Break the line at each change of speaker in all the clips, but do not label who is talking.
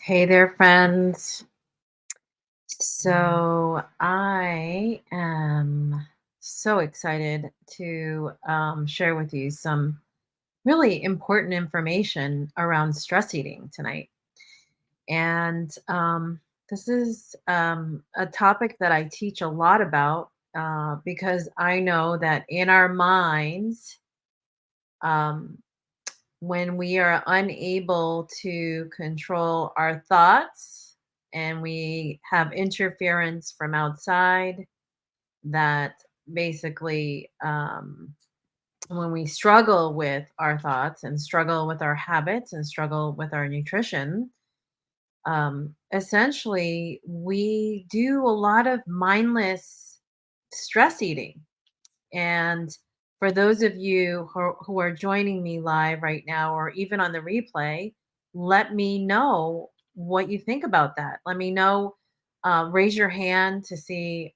Hey there, friends. So I am so excited to share with you some really important information around stress eating tonight. And this is a topic that I teach a lot about because I know that in our minds, um, when we are unable to control our thoughts and we have interference from outside, that basically, when we struggle with our thoughts and struggle with our habits and struggle with our nutrition, essentially we do a lot of mindless stress eating. And for those of you who are joining me live right now or even on the replay, let me know what you think about that. Let me know, raise your hand to see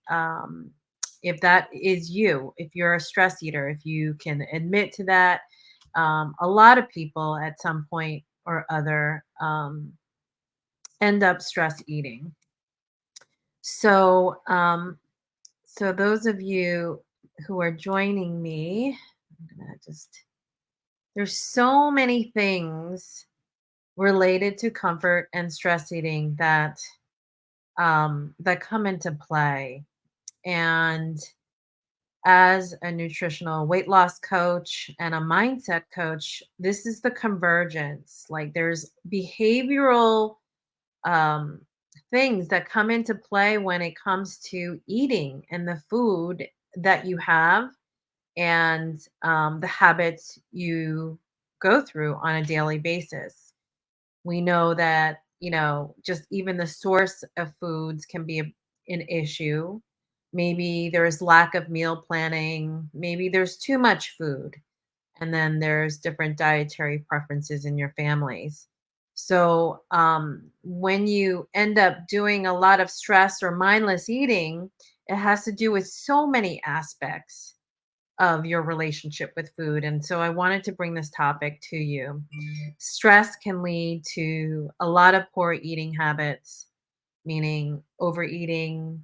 if that is you, if you're a stress eater, if you can admit to that. A lot of people at some point or other end up stress eating. So, those of you who are joining me, I'm gonna just there's so many things related to comfort and stress eating that come into play. And as a nutritional weight loss coach and a mindset coach, this is the convergence. Like there's behavioral um, things that come into play when it comes to eating and the food that you have and the habits you go through on a daily basis. We know that, just even the source of foods can be an issue. Maybe there's lack of meal planning, maybe there's too much food, and then there's different dietary preferences in your families. So, when you end up doing a lot of stress or mindless eating, it has to do with so many aspects of your relationship with food. And so I wanted to bring this topic to you. Stress can lead to a lot of poor eating habits, meaning overeating,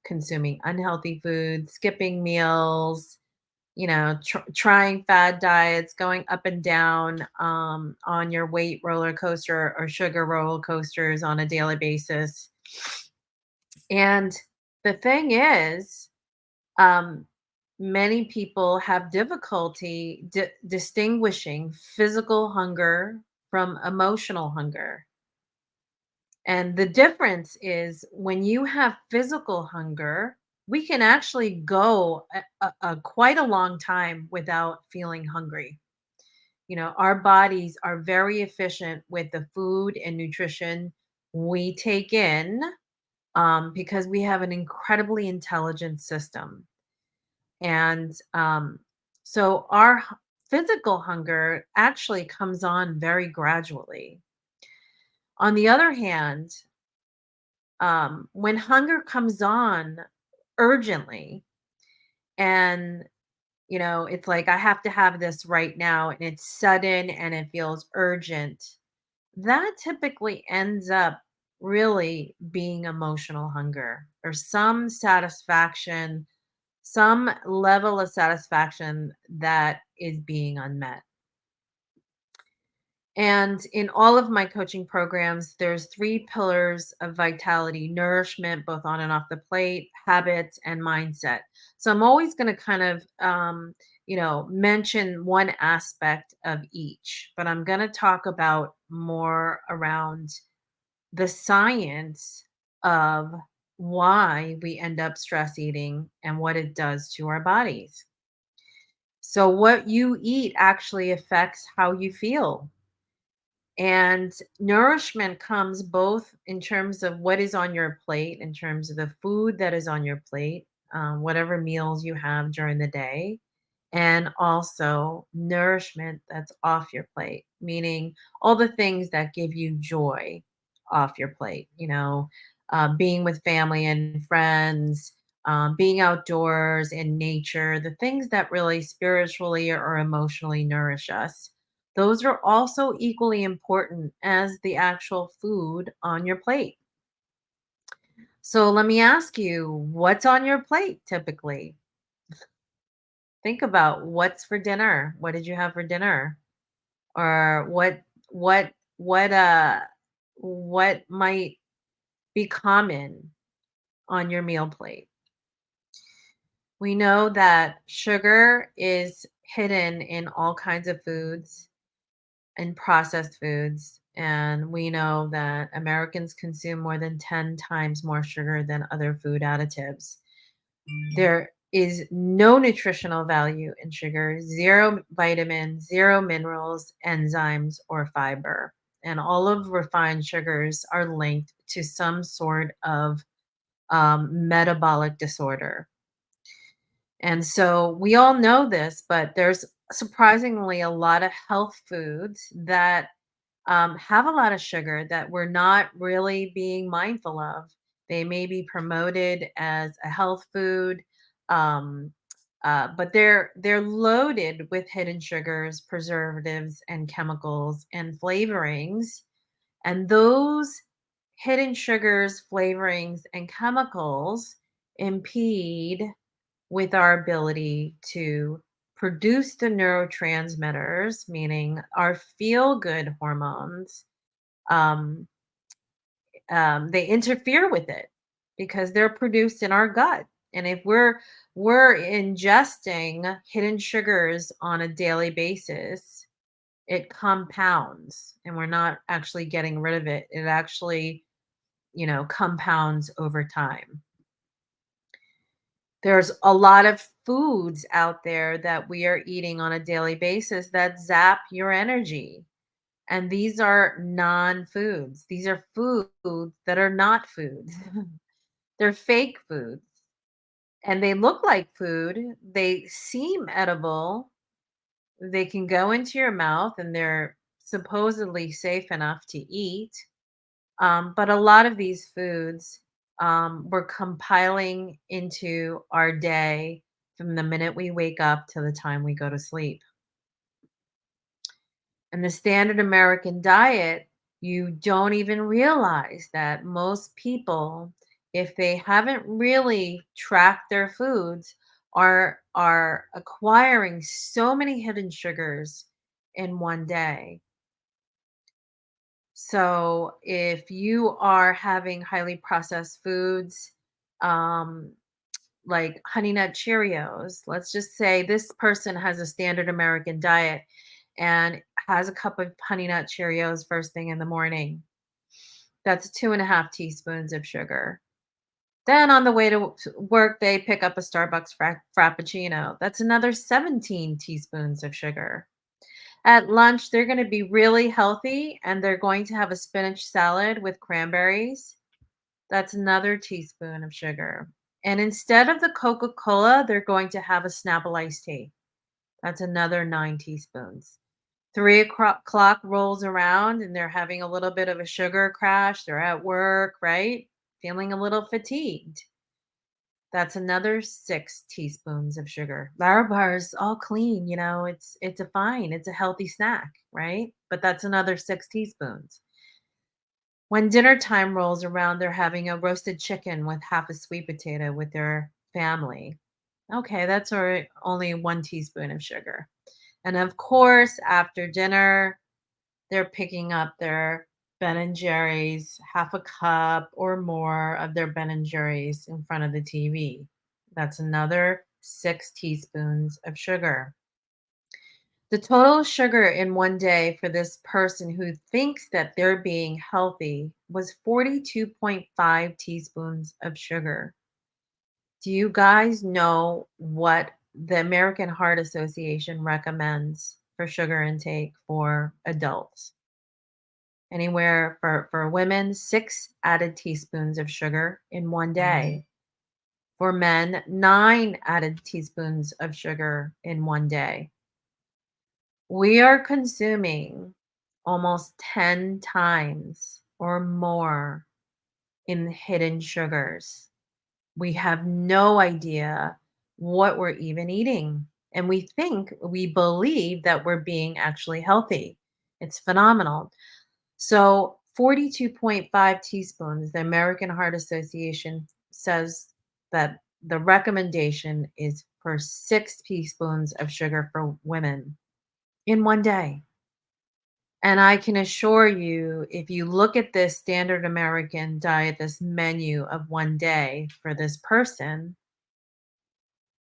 consuming unhealthy food, skipping meals, trying fad diets, going up and down on your weight roller coaster or sugar roller coasters on a daily basis. And the thing is, um, many people have difficulty distinguishing physical hunger from emotional hunger. And the difference is when you have physical hunger, we can actually go quite a long time without feeling hungry. Our bodies are very efficient with the food and nutrition we take in because we have an incredibly intelligent system. And so physical hunger actually comes on very gradually. On the other hand, when hunger comes on urgently and it's like I have to have this right now and it's sudden and it feels urgent, that typically ends up really being emotional hunger or some level of satisfaction that is being unmet. And in all of my coaching programs, there's three pillars of vitality: nourishment, both on and off the plate, habits, and mindset. So I'm always going to kind of, mention one aspect of each, but I'm going to talk about more around the science of why we end up stress eating and what it does to our bodies. So, what you eat actually affects how you feel. And nourishment comes both in terms of what is on your plate, in terms of the food that is on your plate, whatever meals you have during the day, and also nourishment that's off your plate, meaning all the things that give you joy off your plate, being with family and friends, being outdoors in nature, the things that really spiritually or emotionally nourish us. Those are also equally important as the actual food on your plate. So let me ask you, what's on your plate typically? Think about what's for dinner. What did you have for dinner? Or what what uh what might be common on your meal plate? We know that sugar is hidden in all kinds of foods and processed foods. And we know that Americans consume more than 10 times more sugar than other food additives. There is no nutritional value in sugar, zero vitamins, zero minerals, enzymes, or fiber. And all of refined sugars are linked to some sort of metabolic disorder. And so we all know this, but there's surprisingly a lot of health foods that have a lot of sugar that we're not really being mindful of. They may be promoted as a health food, um, but they're loaded with hidden sugars, preservatives, and chemicals and flavorings. And those hidden sugars, flavorings, and chemicals impede with our ability to produce the neurotransmitters, meaning our feel good hormones. Um, they interfere with it because they're produced in our gut. And if we're ingesting hidden sugars on a daily basis, it compounds and we're not actually getting rid of it. It actually, compounds over time. There's a lot of foods out there that we are eating on a daily basis that zap your energy. And these are non-foods. These are foods that are not foods. They're fake foods. And they look like food. They seem edible. They can go into your mouth and they're supposedly safe enough to eat. But a lot of these foods we're compiling into our day from the minute we wake up to the time we go to sleep. And the standard American diet, you don't even realize that most people, if they haven't really tracked their foods, are acquiring so many hidden sugars in one day. So if you are having highly processed foods, um, like Honey Nut Cheerios, let's just say this person has a standard American diet and has a cup of Honey Nut Cheerios first thing in the morning. That's 2.5 teaspoons of sugar. Then on the way to work, they pick up a Starbucks Frappuccino. That's another 17 teaspoons of sugar. At lunch, they're going to be really healthy and they're going to have a spinach salad with cranberries. That's another teaspoon of sugar. And instead of the Coca Cola, they're going to have a Snapple iced tea. That's another 9 teaspoons. 3 o'clock rolls around and they're having a little bit of a sugar crash. They're at work, right? Feeling a little fatigued. That's another 6 teaspoons of sugar. Larabar's all clean, it's a fine, it's a healthy snack, right? But that's another 6 teaspoons. When dinner time rolls around, they're having a roasted chicken with half a sweet potato with their family. Okay, that's only 1 teaspoon of sugar. And of course, after dinner, they're picking up their Ben and Jerry's, half a cup or more of their Ben and Jerry's in front of the TV. That's another 6 teaspoons of sugar. The total sugar in one day for this person who thinks that they're being healthy was 42.5 teaspoons of sugar. Do you guys know what the American Heart Association recommends for sugar intake for adults? Anywhere for women, 6 added teaspoons of sugar in one day. For men, 9 added teaspoons of sugar in one day. We are consuming almost 10 times or more in hidden sugars. We have no idea what we're even eating. and we believe that we're being actually healthy. It's phenomenal. So 42.5 teaspoons, the American Heart Association says that the recommendation is for 6 teaspoons of sugar for women in one day. And I can assure you, if you look at this standard American diet, this menu of one day for this person,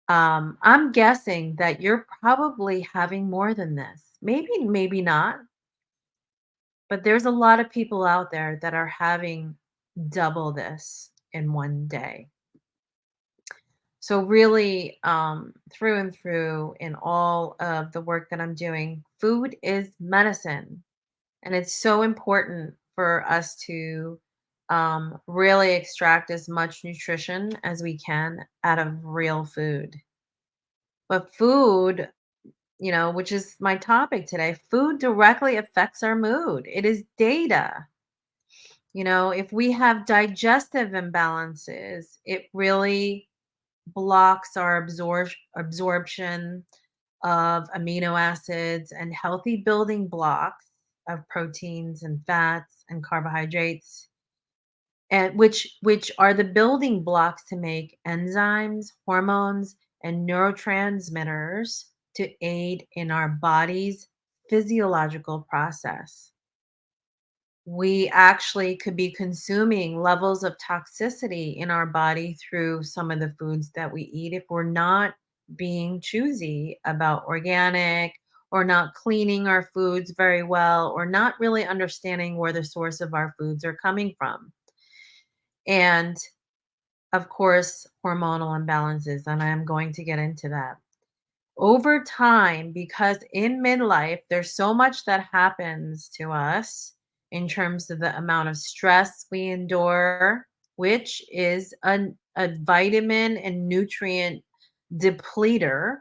I'm guessing that you're probably having more than this. Maybe, maybe not, but there's a lot of people out there that are having double this in one day. So really, through and through in all of the work that I'm doing, food is medicine. And it's so important for us to really extract as much nutrition as we can out of real food. But food, which is my topic today, food directly affects our mood. It is data. If we have digestive imbalances, it really blocks our absorption of amino acids and healthy building blocks of proteins and fats and carbohydrates, and which are the building blocks to make enzymes, hormones, and neurotransmitters to aid in our body's physiological process. We actually could be consuming levels of toxicity in our body through some of the foods that we eat if we're not being choosy about organic, or not cleaning our foods very well, or not really understanding where the source of our foods are coming from. And of course, hormonal imbalances, and I am going to get into that. Over time, because in midlife, there's so much that happens to us in terms of the amount of stress we endure, which is a vitamin and nutrient depleter.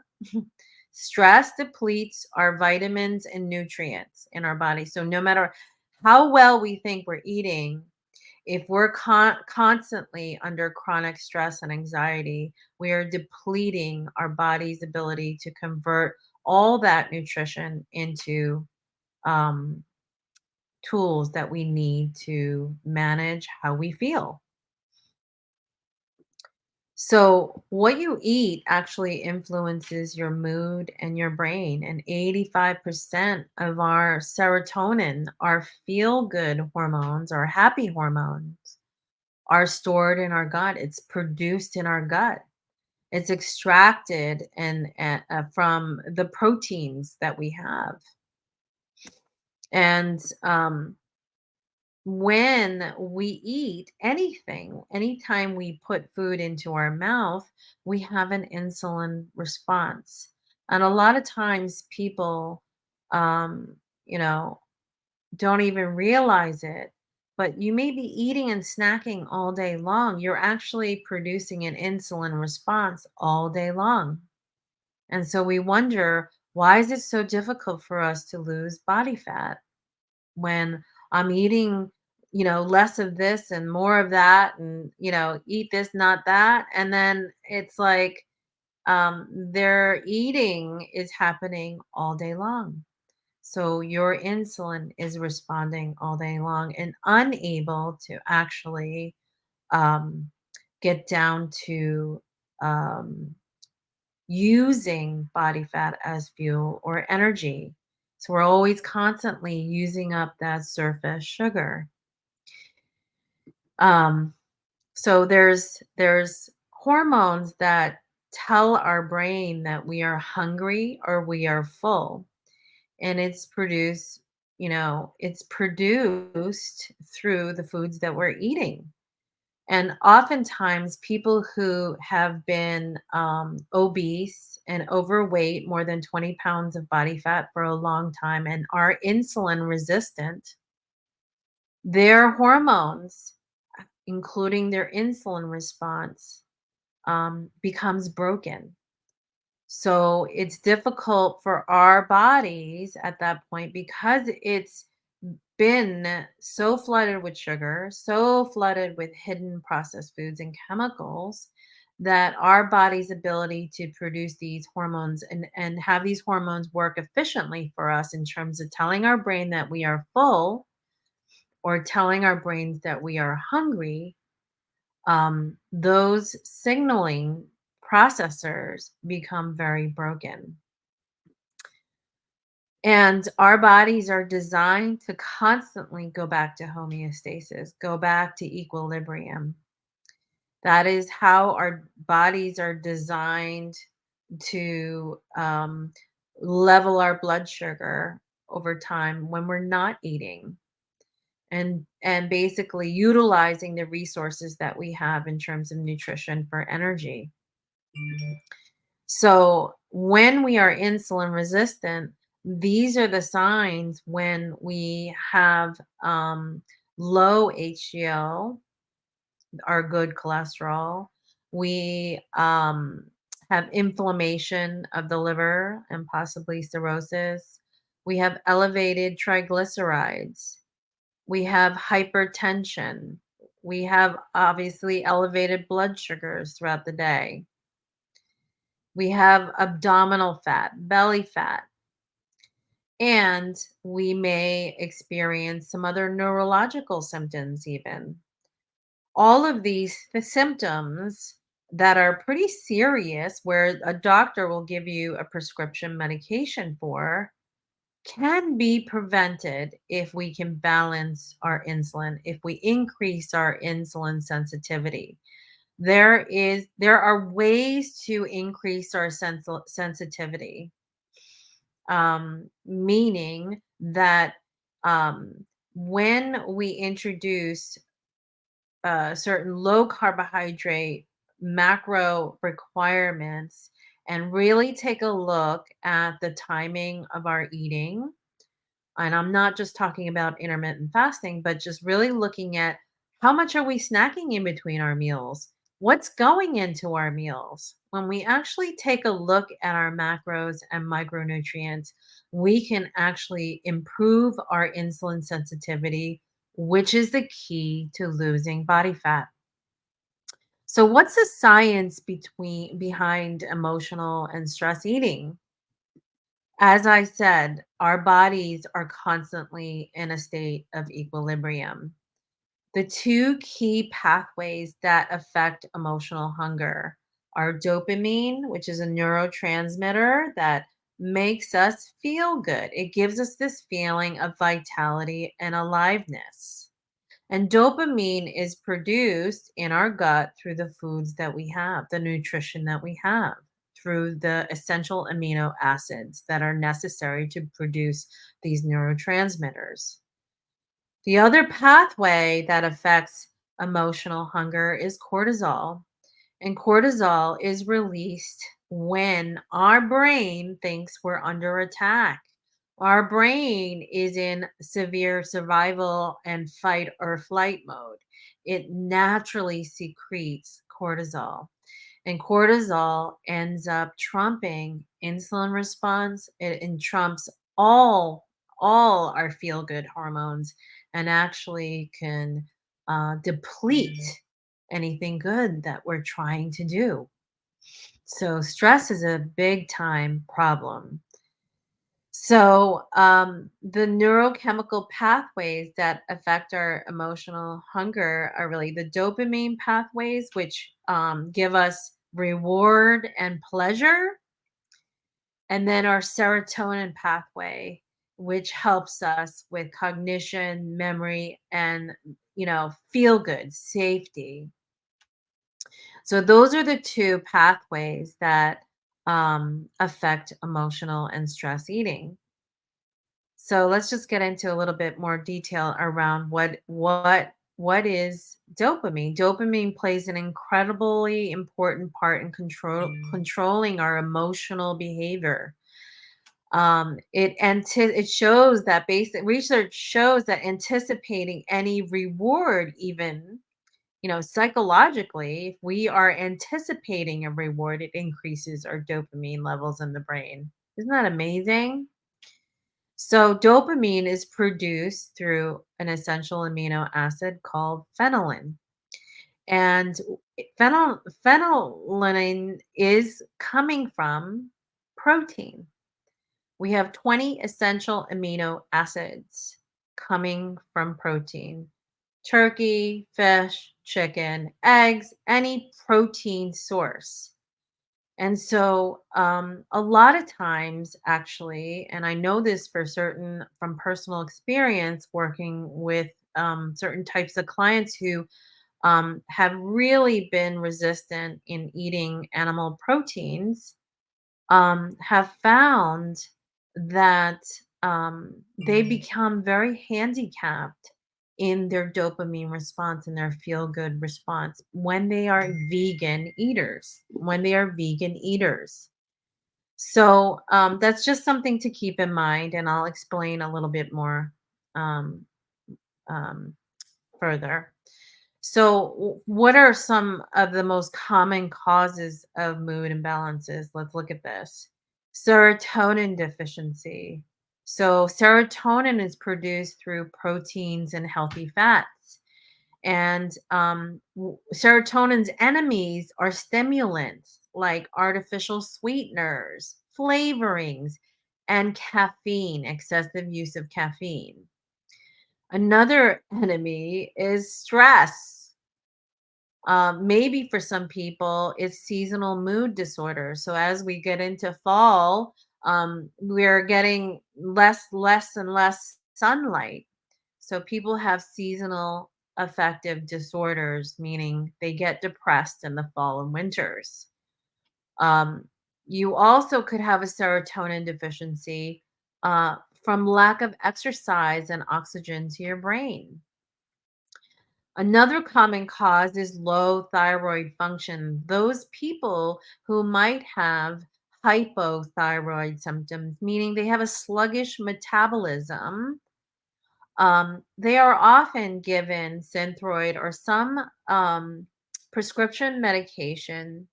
Stress depletes our vitamins and nutrients in our body. So, no matter how well we think we're eating, if we're constantly under chronic stress and anxiety, we are depleting our body's ability to convert all that nutrition into um, tools that we need to manage how we feel. So, what you eat actually influences your mood and your brain. And 85% of our serotonin, our feel good hormones, our happy hormones, are stored in our gut. It's produced in our gut. It's extracted from the proteins that we have. And when we eat anything, anytime we put food into our mouth, we have an insulin response. And a lot of times people, um, you know, don't even realize it, but you may be eating and snacking all day long. You're actually producing an insulin response all day long. And so we wonder, why is it so difficult for us to lose body fat when I'm eating, less of this and more of that, and, eat this, not that. And then it's like their eating is happening all day long. So your insulin is responding all day long and unable to actually um, get down to um, using body fat as fuel or energy. So we're always constantly using up that surface sugar. Um, so there's hormones that tell our brain that we are hungry or we are full, and it's produced through the foods that we're eating. And oftentimes people who have been obese and overweight, more than 20 pounds of body fat for a long time, and are insulin resistant, their hormones, including their insulin response, becomes broken. So it's difficult for our bodies at that point, because it's been so flooded with sugar, so flooded with hidden processed foods and chemicals, that our body's ability to produce these hormones and have these hormones work efficiently for us in terms of telling our brain that we are full or telling our brains that we are hungry, those signaling processors become very broken. And our bodies are designed to constantly go back to homeostasis, go back to equilibrium. That is how our bodies are designed to level our blood sugar over time when we're not eating and basically utilizing the resources that we have in terms of nutrition for energy. So when we are insulin resistant, these are the signs when we have low HDL, our good cholesterol. We have inflammation of the liver and possibly cirrhosis. We have elevated triglycerides. We have hypertension. We have obviously elevated blood sugars throughout the day. We have abdominal fat, belly fat, and we may experience some other neurological symptoms, even. All of these symptoms that are pretty serious, where a doctor will give you a prescription medication for, can be prevented if we can balance our insulin, if we increase our insulin sensitivity. There are ways to increase our sensitivity, meaning that um, when we introduce certain low carbohydrate macro requirements and really take a look at the timing of our eating, and I'm not just talking about intermittent fasting, but just really looking at how much are we snacking in between our meals? What's going into our meals? When we actually take a look at our macros and micronutrients, we can actually improve our insulin sensitivity, which is the key to losing body fat. So what's the science behind emotional and stress eating? As I said, our bodies are constantly in a state of equilibrium. The two key pathways that affect emotional hunger are dopamine, which is a neurotransmitter that makes us feel good. It gives us this feeling of vitality and aliveness. And dopamine is produced in our gut through the foods that we have, the nutrition that we have, through the essential amino acids that are necessary to produce these neurotransmitters. The other pathway that affects emotional hunger is cortisol. And cortisol is released when our brain thinks we're under attack. Our brain is in severe survival and fight or flight mode. It naturally secretes cortisol. And cortisol ends up trumping insulin response. It trumps all our feel good hormones and actually can deplete anything good that we're trying to do. So stress is a big time problem. So the neurochemical pathways that affect our emotional hunger are really the dopamine pathways, which give us reward and pleasure, and then our serotonin pathway, which helps us with cognition, memory, and feel good, safety. So those are the two pathways that affect emotional and stress eating. So let's just get into a little bit more detail around what is dopamine. Dopamine plays an incredibly important part in controlling our emotional behavior. It shows that basic research shows that anticipating any reward, even psychologically, if we are anticipating a reward, it increases our dopamine levels in the brain. Isn't that amazing? So, dopamine is produced through an essential amino acid called phenylalanine. And phenylalanine is coming from protein. We have 20 essential amino acids coming from protein. Turkey, fish, chicken, eggs, any protein source. And so, a lot of times, actually, and I know this for certain from personal experience working with certain types of clients who have really been resistant in eating animal proteins, have found that they become very handicapped in their dopamine response and their feel good response when they are vegan eaters. When they are vegan eaters. So that's just something to keep in mind, and I'll explain a little bit more um, um, further. So, what are some of the most common causes of mood imbalances? Let's look at this. Serotonin deficiency. So, serotonin is produced through proteins and healthy fats. And serotonin's enemies are stimulants like artificial sweeteners, flavorings, and caffeine, excessive use of caffeine. Another enemy is stress. Maybe for some people, it's seasonal mood disorder. So as we get into fall, we're getting less and less sunlight. So people have seasonal affective disorders, meaning they get depressed in the fall and winters. Um, you also could have a serotonin deficiency from lack of exercise and oxygen to your brain. Another common cause is low thyroid function. Those people who might have hypothyroid symptoms, meaning they have a sluggish metabolism, they are often given Synthroid or some prescription medication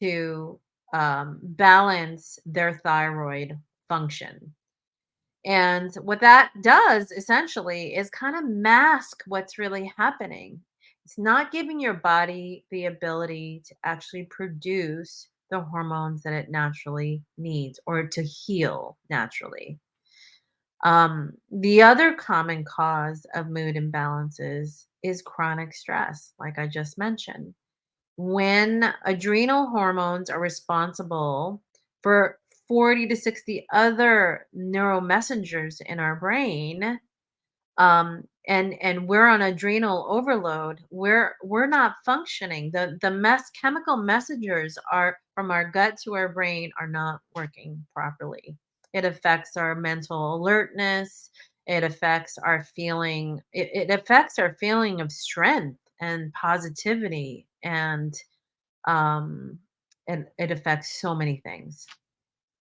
to balance their thyroid function. And what that does essentially is kind of mask what's really happening. It's not giving your body the ability to actually produce the hormones that it naturally needs or to heal naturally. The other common cause of mood imbalances is chronic stress, like I just mentioned. When adrenal hormones are responsible for 40 to 60 other neuromessengers in our brain, and we're on adrenal overload, we're not functioning. The chemical messengers are from our gut to our brain are not working properly. It affects our mental alertness. It affects our feeling of strength and positivity, um and it affects so many things.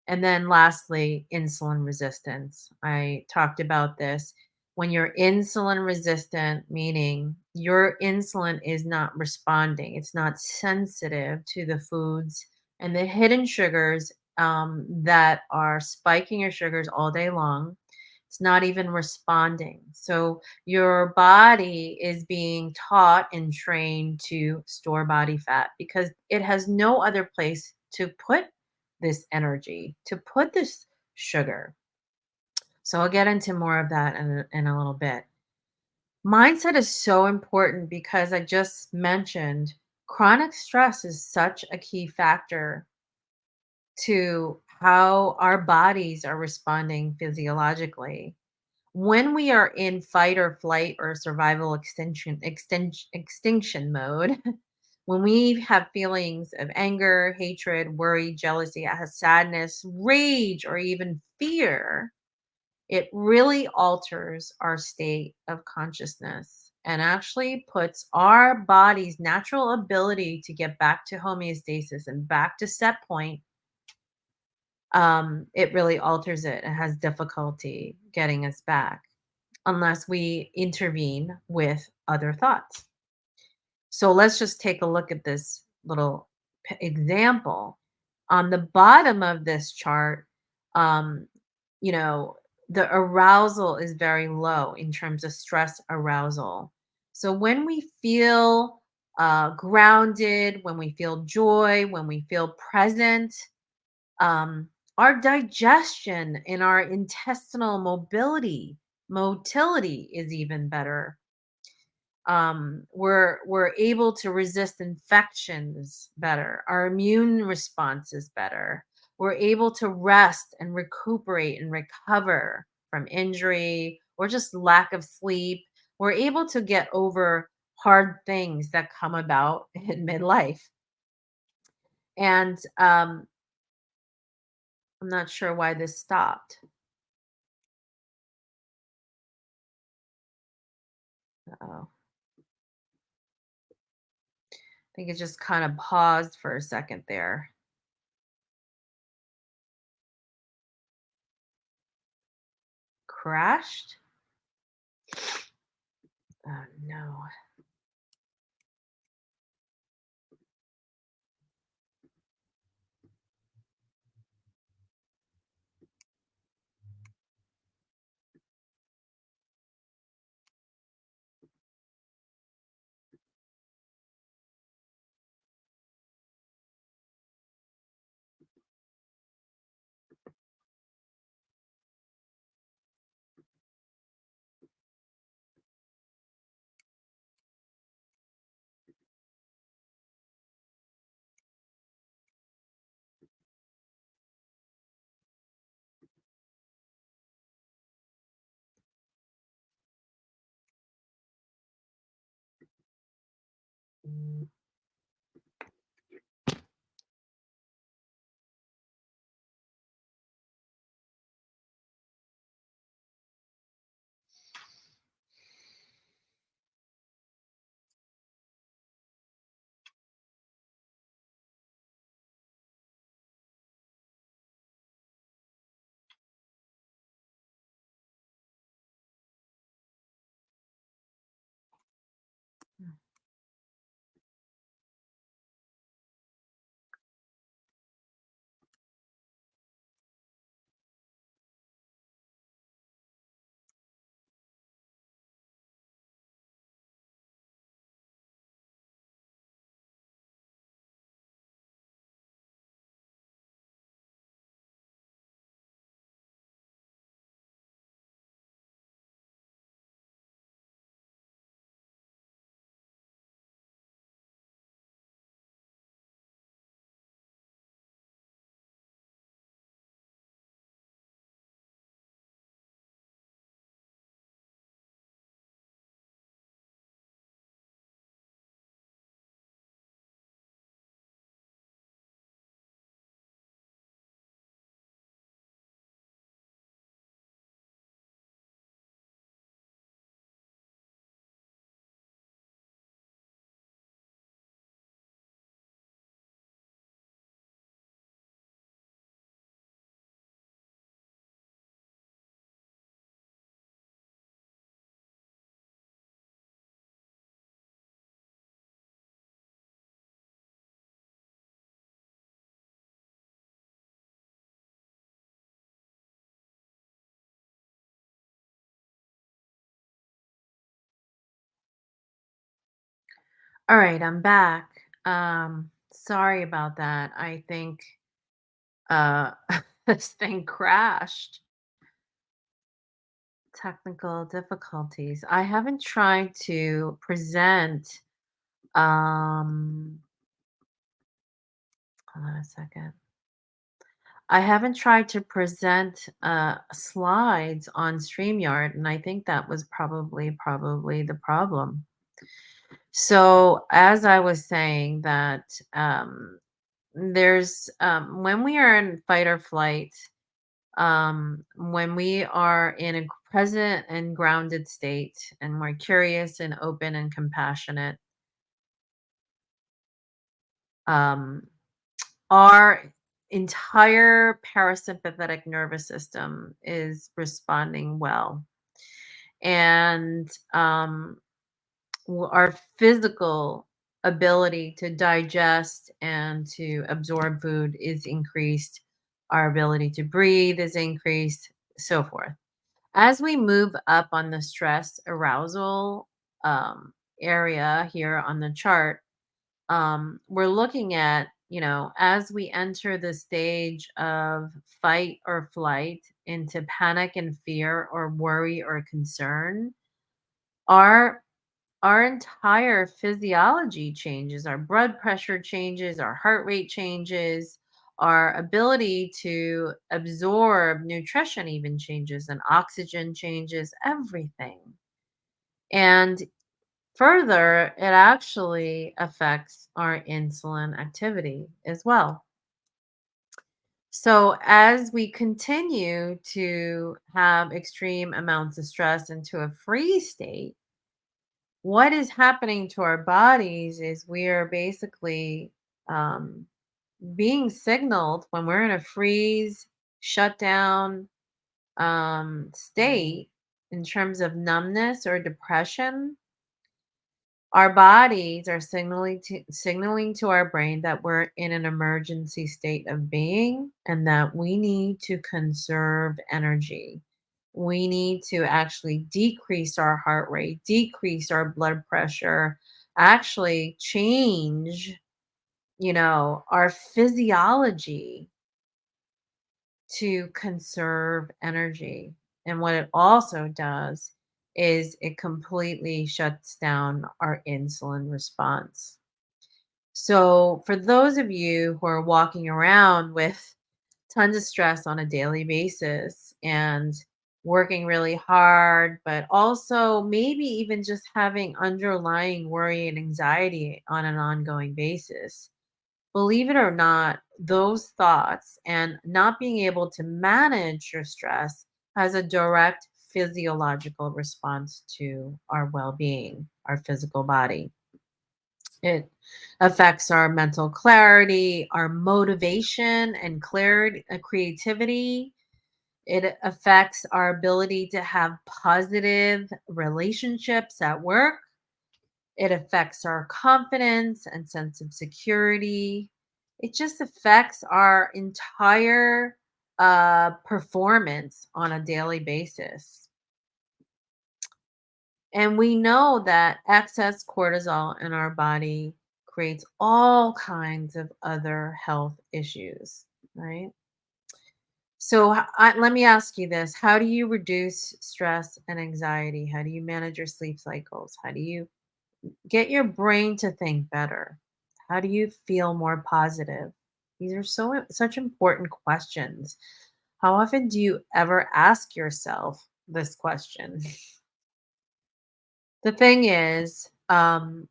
And then lastly, insulin resistance. I talked about this. When you're insulin resistant, meaning your insulin is not responding, it's not sensitive to the foods and the hidden sugars that are spiking your sugars all day long. It's not even responding. So your body is being taught and trained to store body fat because it has no other place to put this energy, to put this sugar. So I'll get into more of that in a little bit. Mindset is so important because I just mentioned chronic stress is such a key factor to how our bodies are responding physiologically. When we are in fight or flight or survival extinction mode, when we have feelings of anger, hatred, worry, jealousy, sadness, rage, or even fear, it really alters our state of consciousness and actually puts our body's natural ability to get back to homeostasis and back to set point. It really alters it and has difficulty getting us back unless we intervene with other thoughts. So let's just take a look at this little example. On the bottom of this chart, um, you know, the arousal is very low in terms of stress arousal. So when we feel grounded, when we feel joy, when we feel present, um, our digestion and our intestinal motility is even better. We're able to resist infections better. Our immune response is better. We're able to rest and recuperate and recover from injury or just lack of sleep. We're able to get over hard things that come about in midlife. And I'm not sure why this stopped. Oh, I think it just kind of paused for a second there. Crashed? Oh no. All right, I'm back. Sorry about that. I think uh this thing crashed. Technical difficulties. I haven't tried to present hold on a second. I haven't tried to present slides on StreamYard, and I think that was probably the problem. So as I was saying that there's when we are in fight or flight, when we are in a present and grounded state and we're curious and open and compassionate, um, our entire parasympathetic nervous system is responding well. And our physical ability to digest and to absorb food is increased. Our ability to breathe is increased, so forth. As we move up on the stress arousal area here on the chart, we're looking at, as we enter the stage of fight or flight into panic and fear or worry or concern, our our entire physiology changes, our blood pressure changes, our heart rate changes, our ability to absorb nutrition even changes, and oxygen changes, everything. And further, it actually affects our insulin activity as well. So, as we continue to have extreme amounts of stress into a freeze state, what is happening to our bodies is we are basically um, being signaled when we're in a freeze, shutdown state in terms of numbness or depression. Our bodies are signaling to our brain that we're in an emergency state of being and that we need to conserve energy. We need to actually decrease our heart rate, decrease our blood pressure, actually change, our physiology to conserve energy. And what it also does is it completely shuts down our insulin response. So, for those of you who are walking around with tons of stress on a daily basis and working really hard, but also maybe even just having underlying worry and anxiety on an ongoing basis, believe it or not, those thoughts and not being able to manage your stress has a direct physiological response to our well being, our physical body. It affects our mental clarity, our motivation and clarity, creativity. It affects our ability to have positive relationships at work. It affects our confidence and sense of security. It just affects our entire performance on a daily basis. And we know that excess cortisol in our body creates all kinds of other health issues, right? So let me ask you this. How do you reduce stress and anxiety? How do you manage your sleep cycles? How do you get your brain to think better? How do you feel more positive? These are such important questions. How often do you ever ask yourself this question? The thing is, and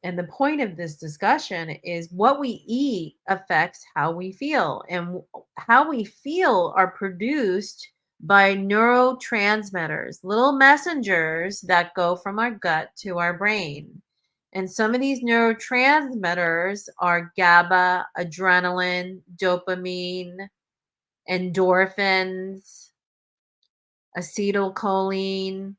the point of this discussion is what we eat affects how we feel, and how we feel are produced by neurotransmitters, little messengers that go from our gut to our brain. And some of these neurotransmitters are GABA, adrenaline, dopamine, endorphins, acetylcholine,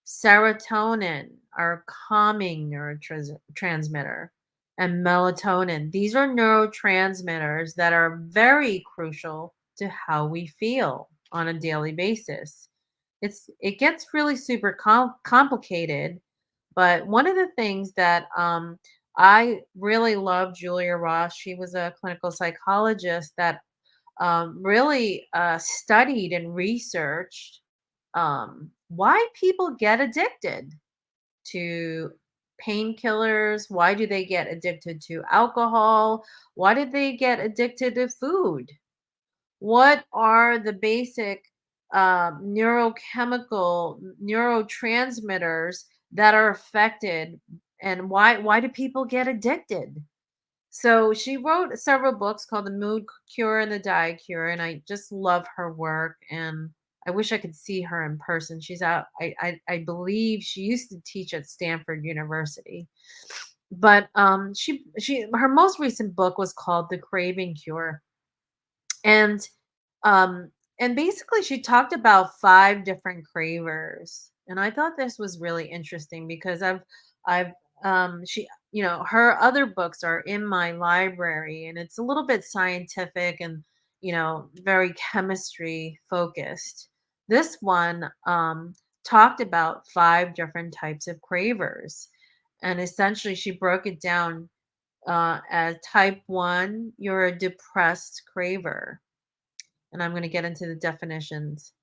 serotonin, our calming neurotransmitter, and melatonin. These are neurotransmitters that are very crucial to how we feel on a daily basis. It gets really super complicated, but one of the things that I really love Julia Ross. She was a clinical psychologist that really studied and researched why people get addicted to painkillers. Why do they get addicted to alcohol? Why did they get addicted to food? What are the basic neurotransmitters that are affected, and why do people get addicted? So she wrote several books called The Mood Cure and The Diet Cure, and I just love her work. And I wish I could see her in person. She's out. I believe she used to teach at Stanford University, but she her most recent book was called The Craving Cure, and um basically she talked about five different cravers. And I thought this was really interesting because I've she her other books are in my library, and it's a little bit scientific and very chemistry focused. This one talked about five different types of cravers, and essentially she broke it down As type 1, you're a depressed craver. And I'm going to get into the definitions.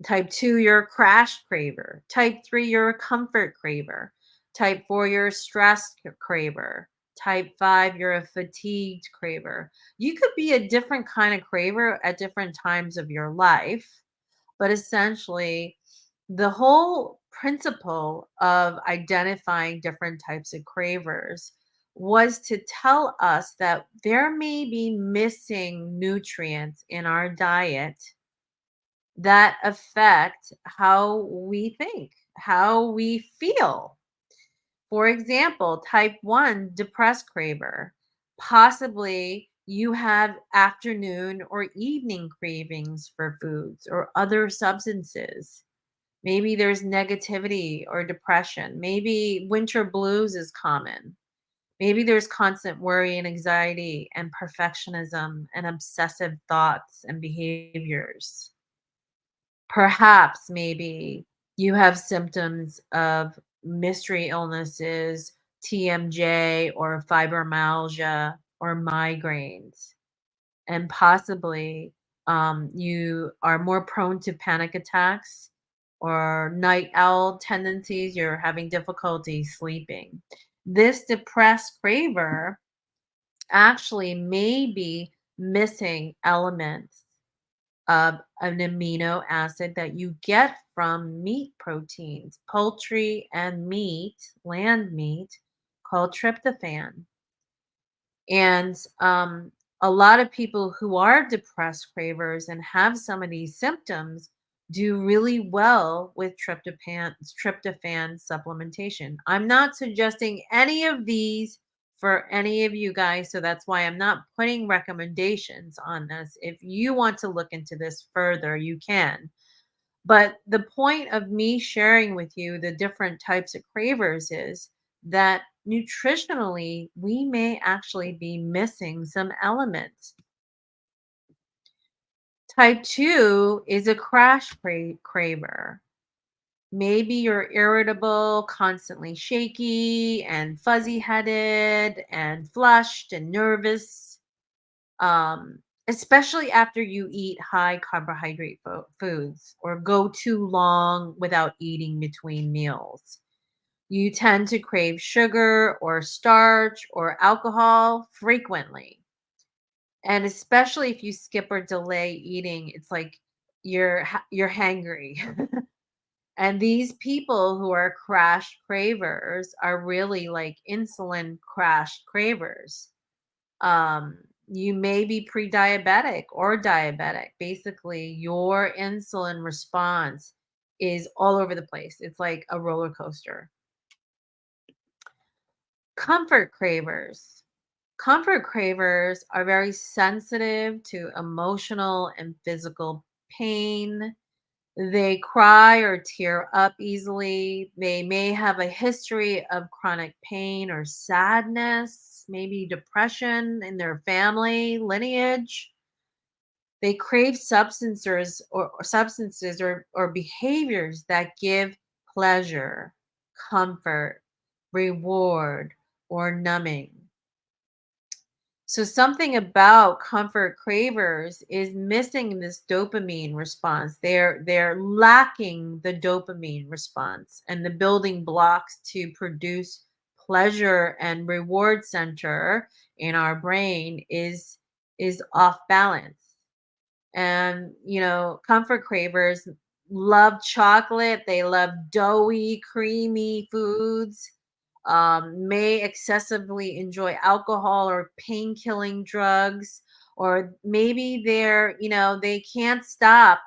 Type 2, you're a crash craver. Type 3, you're a comfort craver. Type 4, you're a stressed craver. Type 5, you're a fatigued craver. You could be a different kind of craver at different times of your life, but essentially, the whole principle of identifying different types of cravers was to tell us that there may be missing nutrients in our diet that affect how we think, how we feel. For example, type 1 depressed craver. Possibly you have afternoon or evening cravings for foods or other substances. Maybe there's negativity or depression. Maybe winter blues is common. Maybe there's constant worry and anxiety and perfectionism and obsessive thoughts and behaviors. Perhaps maybe you have symptoms of mystery illnesses, TMJ or fibromyalgia or migraines, and possibly you are more prone to panic attacks or night owl tendencies. You're having difficulty sleeping. This depressed craver actually may be missing elements of an amino acid that you get from meat proteins, poultry and meat, land meat, called tryptophan. And a lot of people who are depressed cravers and have some of these symptoms do really well with tryptophan supplementation. I'm not suggesting any of these for any of you guys, so that's why I'm not putting recommendations on this. If you want to look into this further, you can. But the point of me sharing with you the different types of cravers is that nutritionally, we may actually be missing some elements. Type 2 is a craver. Maybe you're irritable, constantly shaky, and fuzzy headed, and flushed and nervous, especially after you eat high carbohydrate foods or go too long without eating between meals. You tend to crave sugar or starch or alcohol frequently. And especially if you skip or delay eating, it's like you're hangry. And these people who are crash cravers are really like insulin crash cravers. Um, you may be pre-diabetic or diabetic. Basically, your insulin response is all over the place. It's like a roller coaster. Comfort cravers. Comfort cravers are very sensitive to emotional and physical pain. They cry or tear up easily. They may have a history of chronic pain or sadness, maybe depression in their family lineage. They crave substances or behaviors that give pleasure, comfort, reward, or numbing. So something about comfort cravers is missing this dopamine response. They're lacking the dopamine response and the building blocks to produce pleasure and reward center in our brain is off balance. And comfort cravers love chocolate, they love doughy, creamy foods, may excessively enjoy alcohol or pain killing drugs, or maybe they can't stop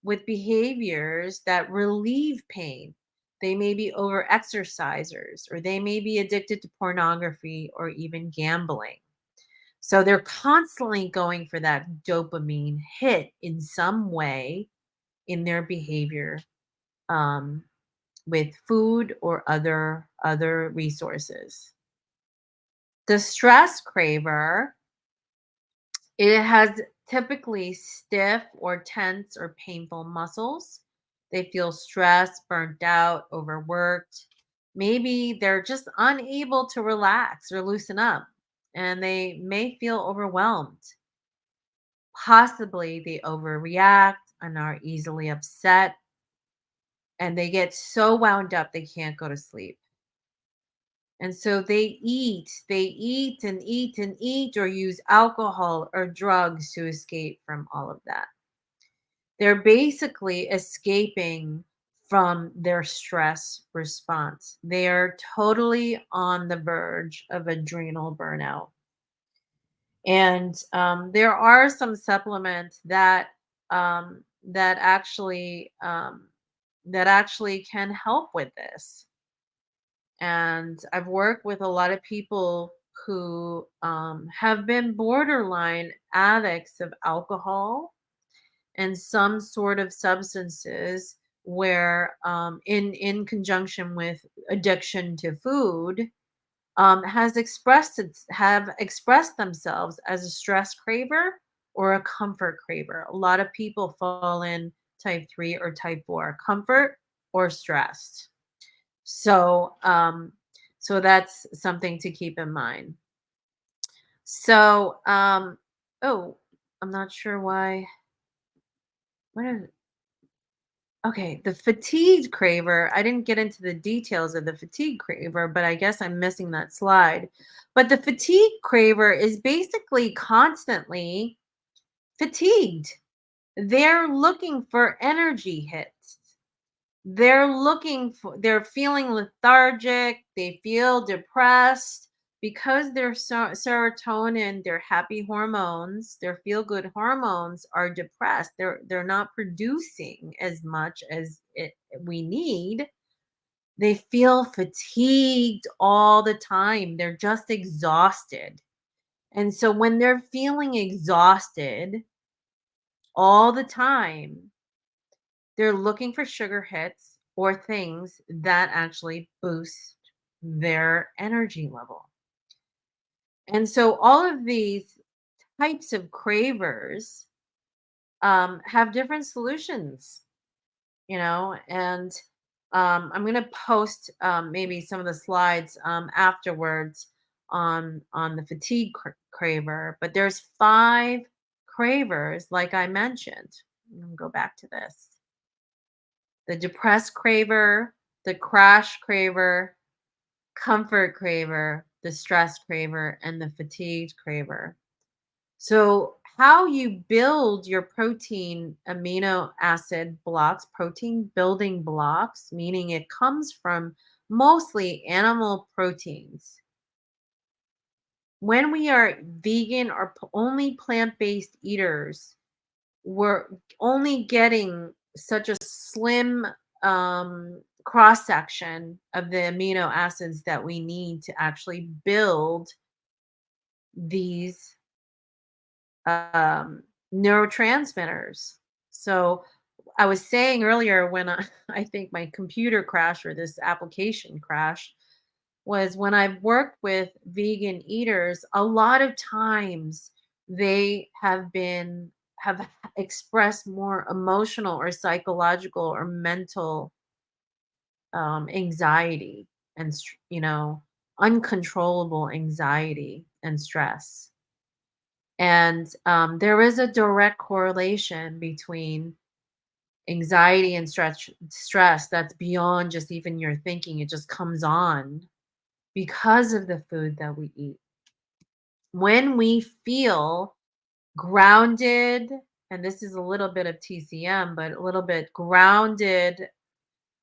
with behaviors that relieve pain. They may be over exercisers, or they may be addicted to pornography or even gambling. So they're constantly going for that dopamine hit in some way in their behavior, um, with food or other resources. The stress craver, it has typically stiff or tense or painful muscles. They feel stressed, burnt out, overworked. Maybe they're just unable to relax or loosen up. and they may feel overwhelmed. Possibly they overreact and are easily upset, and they get so wound up they can't go to sleep. And so they eat and eat and eat or use alcohol or drugs to escape from all of that. They're basically escaping from their stress response. They are totally on the verge of adrenal burnout. And there are some supplements that that actually can help with this. And I've worked with a lot of people who have been borderline addicts of alcohol and some sort of substances where in conjunction with addiction to food have expressed themselves as a stress craver or a comfort craver. A lot of people fall in type 3 or type 4, comfort or stressed. So so that's something to keep in mind. So oh, I'm not sure why. What is Okay, the fatigued craver, I didn't get into the details of the fatigue craver, but I guess I'm missing that slide. But the fatigue craver is basically constantly fatigued. They're looking for energy hits. They're feeling lethargic, they feel depressed because their serotonin, their happy hormones, their feel good hormones are depressed. They're not producing as much as we need. They feel fatigued all the time. They're just exhausted. And so when they're feeling exhausted all the time, they're looking for sugar hits or things that actually boost their energy level. And so all of these types of cravers have different solutions, and I'm going to post maybe some of the slides afterwards on the fatigue craver, but there's 5 cravers like I mentioned. I'm going to go back to this: the depressed craver, the crash craver, comfort craver, the stress craver, and the fatigued craver. So, how you build your protein amino acid blocks, protein building blocks, meaning it comes from mostly animal proteins. When we are vegan or only plant based eaters, we're only getting such a slim cross section of the amino acids that we need to actually build these um, neurotransmitters. So I was saying earlier when I think my computer crashed or this application crashed was when I've worked with vegan eaters, a lot of times they have expressed more emotional or psychological or mental anxiety and uncontrollable anxiety and stress. And there is a direct correlation between anxiety and stress that's beyond just even your thinking. It just comes on because of the food that we eat. When we feel grounded, and this is a little bit of TCM, but a little bit grounded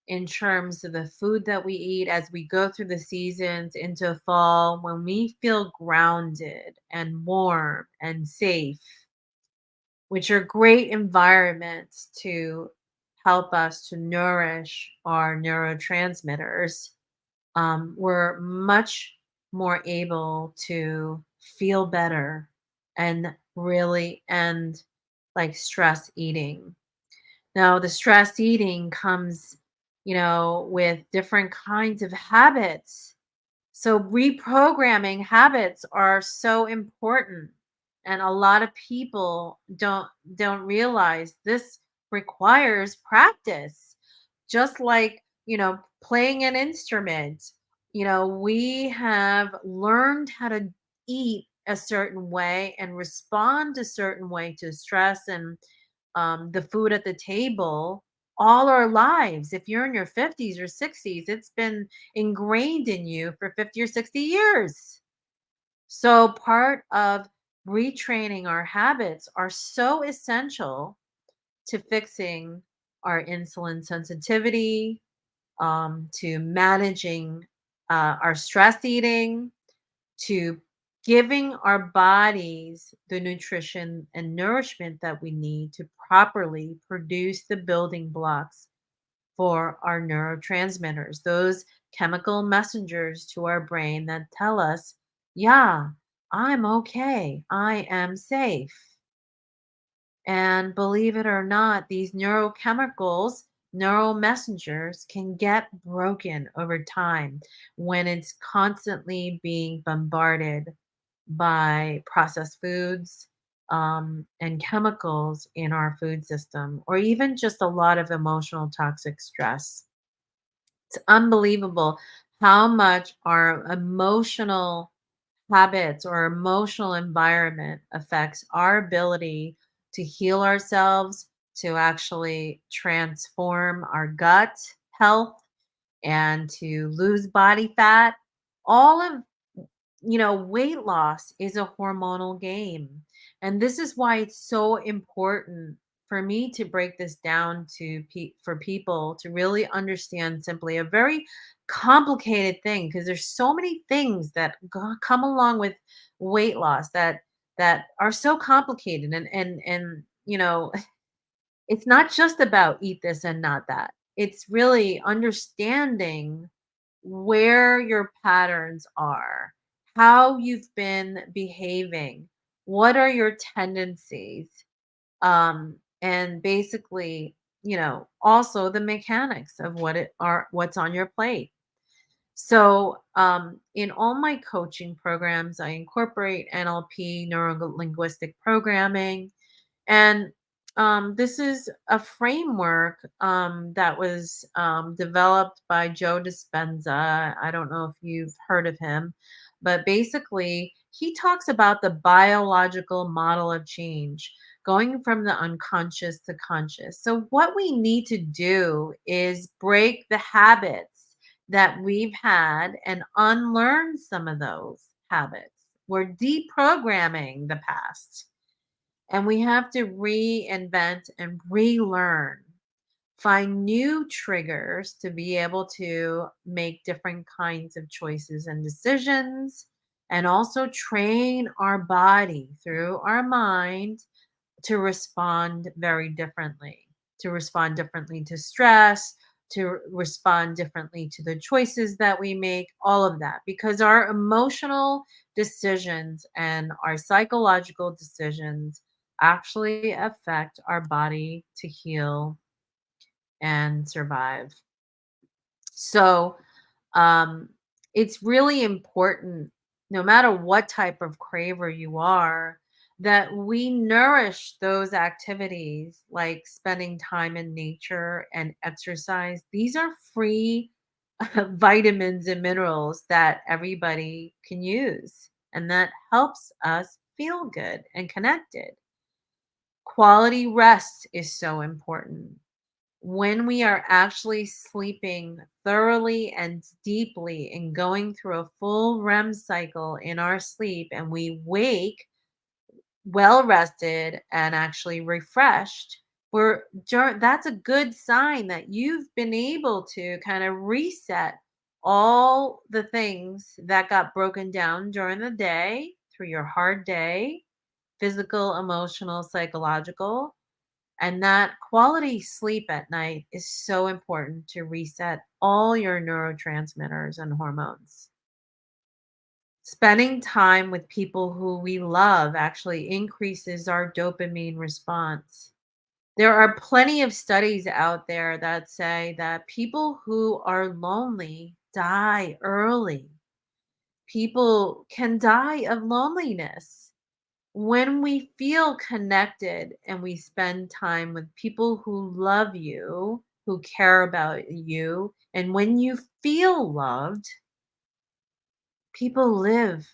in terms of the food that we eat as we go through the seasons into fall, when we feel grounded and warm and safe, which are great environments to help us to nourish our neurotransmitters, we're much more able to feel better and really end like stress eating. Now, the stress eating comes, with different kinds of habits. So reprogramming habits are so important. And a lot of people don't realize this requires practice. Just like, playing an instrument. We have learned how to eat a certain way and respond a certain way to stress and the food at the table all our lives. If you're in your 50s or 60s, it's been ingrained in you for 50 or 60 years. So, part of retraining our habits are so essential to fixing our insulin sensitivity, to managing our stress eating, to giving our bodies the nutrition and nourishment that we need to properly produce the building blocks for our neurotransmitters, those chemical messengers to our brain that tell us, yeah, I'm okay, I am safe. And believe it or not, these neurochemicals, neuromessengers can get broken over time when it's constantly being bombarded by processed foods and chemicals in our food system, or even just a lot of emotional toxic stress. It's unbelievable how much our emotional habits or emotional environment affects our ability to heal ourselves, to actually transform our gut health, and to lose body fat. All of weight loss is a hormonal game. And this is why it's so important for me to break this down for people to really understand simply a very complicated thing, because there's so many things that come along with weight loss that are so complicated, and it's not just about eat this and not that. It's really understanding where your patterns are, how you've been behaving, what are your tendencies, and basically, also the mechanics of what's on your plate. So, in all my coaching programs, I incorporate NLP, neuro linguistic programming, and this is a framework that was developed by Joe Dispenza. I don't know if you've heard of him, but basically, he talks about the biological model of change, going from the unconscious to conscious. So, what we need to do is break the habits that we've had and unlearn some of those habits. We're deprogramming the past, and we have to reinvent and relearn, find new triggers to be able to make different kinds of choices and decisions, and also train our body through our mind to respond very differently, to respond differently to stress, to respond differently to the choices that we make, all of that, because our emotional decisions and our psychological decisions actually affect our body to heal and survive. So, um, it's really important, no matter what type of craver you are, that we nourish those activities like spending time in nature and exercise. These are free vitamins and minerals that everybody can use, and that helps us feel good and connected. Quality rest is so important. When we are actually sleeping thoroughly and deeply and going through a full REM cycle in our sleep, and we wake well rested and actually refreshed, that's a good sign that you've been able to kind of reset all the things that got broken down during the day through your hard day, physical, emotional, psychological. And that quality sleep at night is so important to reset all your neurotransmitters and hormones. Spending time with people who we love actually increases our dopamine response. There are plenty of studies out there that say that people who are lonely die early. People can die of loneliness. When we feel connected and we spend time with people who love you, who care about you, and when you feel loved, people live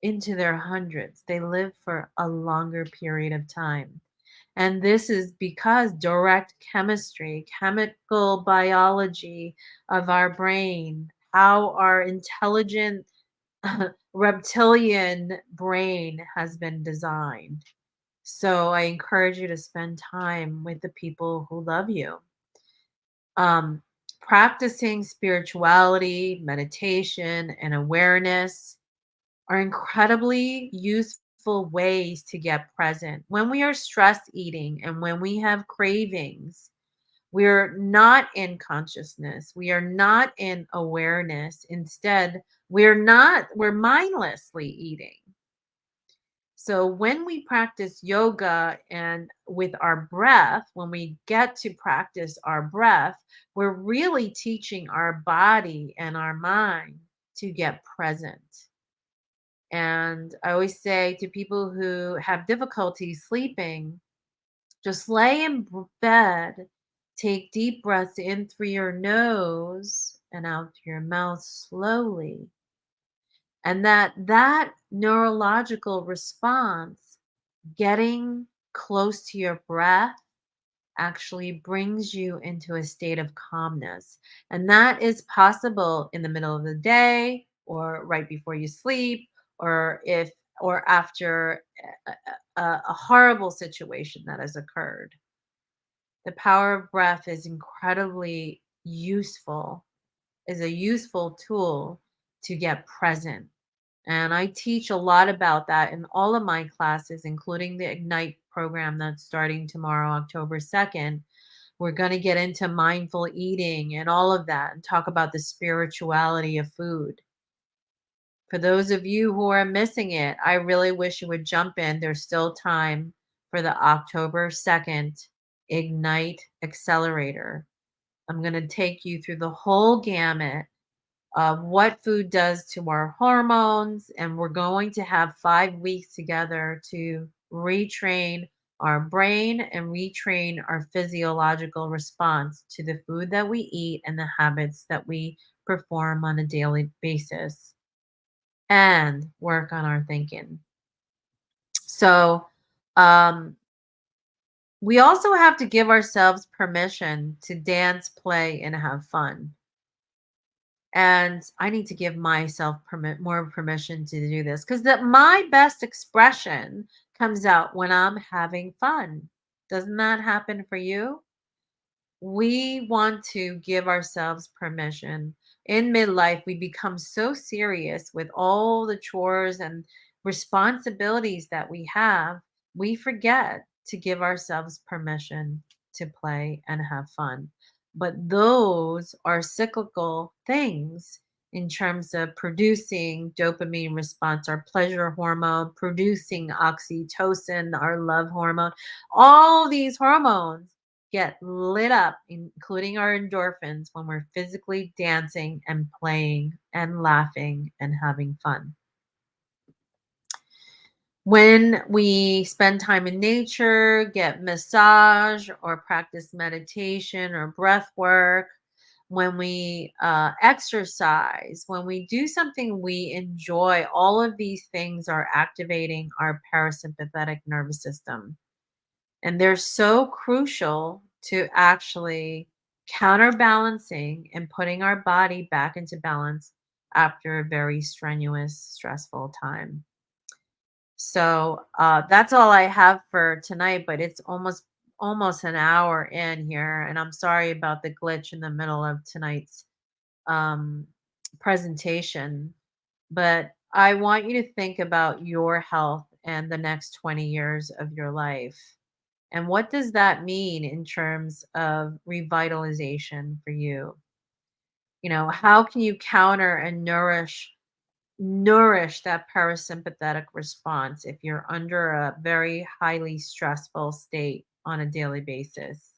into their hundreds. They live for a longer period of time. And this is because direct chemistry, chemical biology of our brain, how our intelligent reptilian brain has been designed. So I encourage you to spend time with the people who love you. Um, Practicing spirituality, meditation, and awareness are incredibly useful ways to get present. When we are stress eating and when we have cravings, we're not in consciousness. We are not in awareness. Instead, we're mindlessly eating. So when we practice yoga and with our breath, when we get to practice our breath, we're really teaching our body and our mind to get present. And I always say to people who have difficulty sleeping, just lay in bed, take deep breaths in through your nose and out through your mouth slowly. And that neurological response, getting close to your breath, actually brings you into a state of calmness. And that is possible in the middle of the day or right before you sleep or if or after a horrible situation that has occurred. The power of breath is incredibly useful, is a useful tool to get present. And I teach a lot about that in all of my classes, including the Ignite program that's starting tomorrow, October 2nd. We're going to get into mindful eating and all of that and talk about the spirituality of food. For those of you who are missing it, I really wish you would jump in. There's still time for the October 2nd Ignite Accelerator. I'm going to take you through the whole gamut of what food does to our hormones. And we're going to have 5 weeks together to retrain our brain and retrain our physiological response to the food that we eat and the habits that we perform on a daily basis and work on our thinking. So, um, we also have to give ourselves permission to dance, play, and have fun. And I need to give myself more permission to do this because that my best expression comes out when I'm having fun. Doesn't that happen for you? We want to give ourselves permission. In midlife, we become so serious with all the chores and responsibilities that we have, we forget to give ourselves permission to play and have fun. But those are cyclical things in terms of producing dopamine response, our pleasure hormone, producing oxytocin, our love hormone. All these hormones get lit up, including our endorphins, when we're physically dancing and playing and laughing and having fun. When we spend time in nature, get massage or practice meditation or breath work, when we exercise, when we do something we enjoy, all of these things are activating our parasympathetic nervous system. And they're so crucial to actually counterbalancing and putting our body back into balance after a very strenuous, stressful time. So that's all I have for tonight, but it's almost an hour in here, and I'm sorry about the glitch in the middle of tonight's um, presentation. But I want you to think about your health and the next 20 years of your life. And what does that mean in terms of revitalization for you? How can you counter and nourish that parasympathetic response if you're under a very highly stressful state on a daily basis?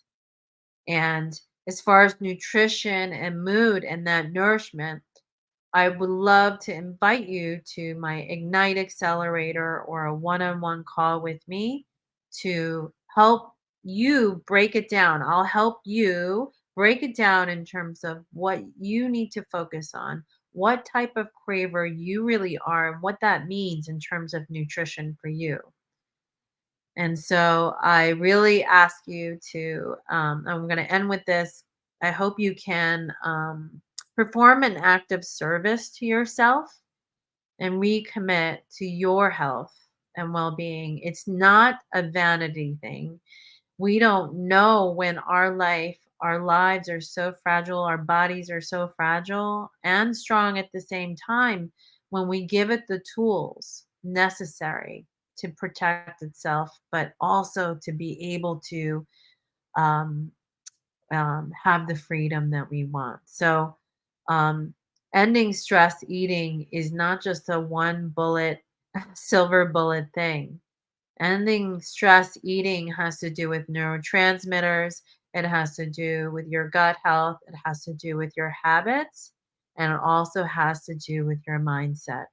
And as far as nutrition and mood and that nourishment, I would love to invite you to my Ignite Accelerator or a one on one call with me to help you break it down. I'll help you break it down in terms of what you need to focus on. what type of craver you really are and what that means in terms of nutrition for you. And so I really ask you to, I'm going to end with this. I hope you can perform an act of service to yourself and recommit to your health and well being. It's not a vanity thing. We don't know when our lives are so fragile, our bodies are so fragile and strong at the same time when we give it the tools necessary to protect itself, but also to be able to um, have the freedom that we want. So, um, ending stress eating is not just a one bullet, silver bullet thing. Ending stress eating has to do with neurotransmitters. It has to do with your gut health. It has to do with your habits. And it also has to do with your mindset.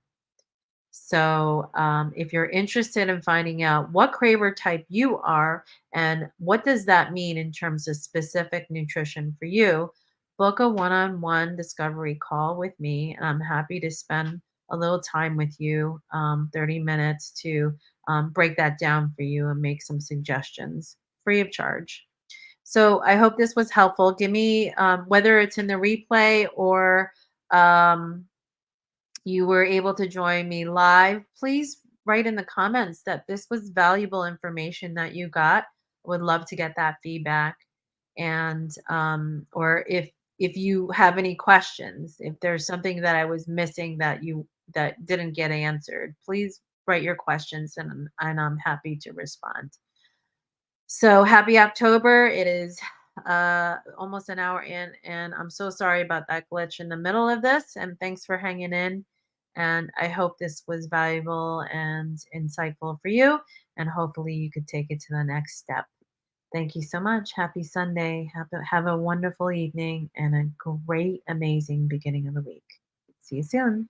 So, if you're interested in finding out what craver type you are and what does that mean in terms of specific nutrition for you, book a one-on-one discovery call with me. And I'm happy to spend a little time with you, 30 minutes to break that down for you and make some suggestions free of charge. So I hope this was helpful. Give me, whether it's in the replay or um, you were able to join me live, please write in the comments that this was valuable information that you got. I would love to get that feedback. And or if you have any questions, if there's something that I was missing that didn't get answered, please write your questions and I'm happy to respond. So happy October. It is almost an hour in, and I'm so sorry about that glitch in the middle of this. And thanks for hanging in. And I hope this was valuable and insightful for you. And hopefully you could take it to the next step. Thank you so much. Happy Sunday. Have a wonderful evening and a great, amazing beginning of the week. See you soon.